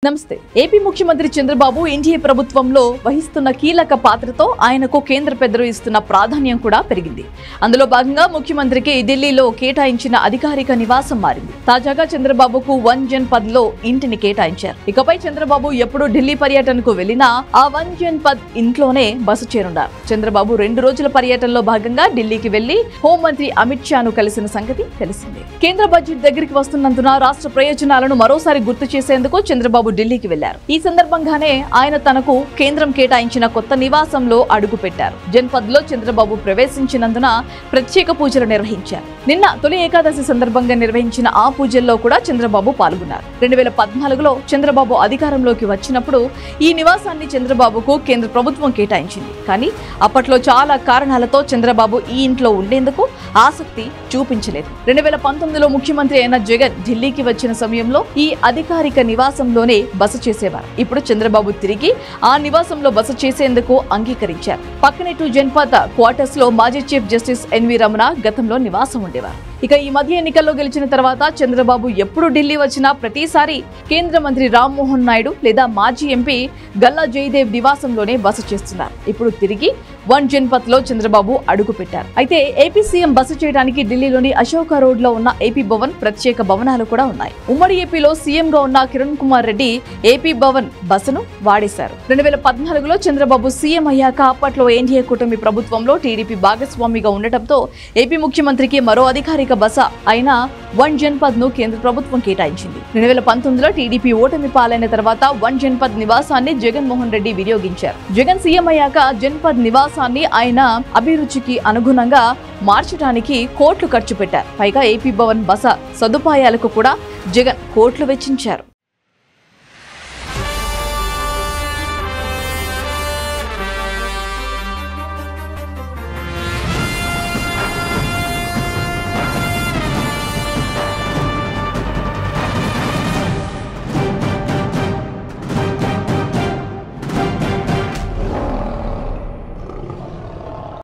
నమస్తే ఏపీ ముఖ్యమంత్రి చంద్రబాబు ఎన్డీఏ ప్రభుత్వంలో వహిస్తున్న కీలక పాత్రతో ఆయనకు కేంద్ర పెద్దలు ఇస్తున్న ప్రాధాన్యం కూడా పెరిగింది. అందులో భాగంగా ముఖ్యమంత్రికి ఢిల్లీలో కేటాయించిన అధికారిక నివాసం మారింది. తాజాగా చంద్రబాబుకు 1 జన్పథ్ లో ఇంటిని కేటాయించారు. ఇకపై చంద్రబాబు ఎప్పుడు ఢిల్లీ పర్యటనకు వెళ్లినా ఆ 1 జన్పథ్ ఇంట్లోనే బస చేరున్నారు. చంద్రబాబు 2 రోజుల పర్యటనలో భాగంగా ఢిల్లీకి వెళ్లి హోంమంత్రి అమిత్ షాను కలిసిన సంగతి తెలిసిందే. కేంద్ర బడ్జెట్ దగ్గరికి వస్తున్నందున రాష్ట్ర ప్రయోజనాలను మరోసారి గుర్తు చేసేందుకు చంద్రబాబు ఢిల్లీకి వెళ్లారు. ఈ సందర్భంగానే ఆయన తనకు కేంద్రం కేటాయించిన కొత్త నివాసంలో అడుగు పెట్టారు. జన్పథ్ లో చంద్రబాబు ప్రవేశించినందున ప్రత్యేక పూజలు నిర్వహించారు. నిన్న తొలి ఏకాదశి సందర్భంగా నిర్వహించిన ఆ పూజల్లో కూడా చంద్రబాబు పాల్గొన్నారు. 2014లో చంద్రబాబు అధికారంలోకి వచ్చినప్పుడు ఈ నివాసాన్ని చంద్రబాబుకు కేంద్ర ప్రభుత్వం కేటాయించింది. కానీ అప్పట్లో చాలా కారణాలతో చంద్రబాబు ఈ ఇంట్లో ఉండేందుకు ఆసక్తి చూపించలేదు. 2019లో ముఖ్యమంత్రి అయిన జగన్ ఢిల్లీకి వచ్చిన సమయంలో ఈ అధికారిక నివాసంలోనే బస చేసేవారు. ఇప్పుడు చంద్రబాబు తిరిగి ఆ నివాసంలో బస చేసేందుకు అంగీకరించారు. పక్కనే 2 జన్పథ్ క్వార్టర్స్ లో మాజీ చీఫ్ జస్టిస్ ఎన్వి రమణ గతంలో నివాసం ఉండేవారు. ఇక ఈ మధ్య ఎన్నికల్లో గెలిచిన తర్వాత చంద్రబాబు ఎప్పుడు ఢిల్లీ వచ్చినా ప్రతిసారి కేంద్ర మంత్రి రామ్మోహన్ నాయుడు లేదా మాజీ ఎంపీ గల్లా జయదేవ్ నివాసంలోనే బస చేస్తున్నారు. ఇప్పుడు తిరిగి 1 జన్పథ్ లో చంద్రబాబు అడుగు పెట్టారు. అయితే ఏపీ సీఎం బస చేయడానికి ఢిల్లీలోని అశోక రోడ్ లో ఉన్న ఏపీ భవన్ ప్రత్యేక భవనాలు కూడా ఉన్నాయి. ఉమ్మడి ఏపీలో సీఎం గా ఉన్న కిరణ్ కుమార్ రెడ్డి ఏపీ భవన్ బసను వాడేశారు. 2014లో చంద్రబాబు సీఎం అయ్యాక అప్పట్లో ఎన్డీఏ కూటమి ప్రభుత్వంలో టీడీపీ భాగస్వామిగా ఉండటంతో ఏపీ ముఖ్యమంత్రికి మరో అధికారిక బస అయిన 1 జన్పథ్ ను కేంద్ర ప్రభుత్వం కేటాయించింది. 2019లో టీడీపీ ఓటమి పాలైన తర్వాత 1 జన్పథ్ నివాసాన్ని జగన్మోహన్ రెడ్డి వినియోగించారు. జగన్ సీఎం అయ్యాక జన్పథ్ నివాసాన్ని ఆయన అభిరుచికి అనుగుణంగా మార్చడానికి కోట్లు ఖర్చు పెట్టారు. పైగా ఏపీ భవన్ బస సదుపాయాలకు కూడా జగన్ కోట్లు వెచ్చించారు.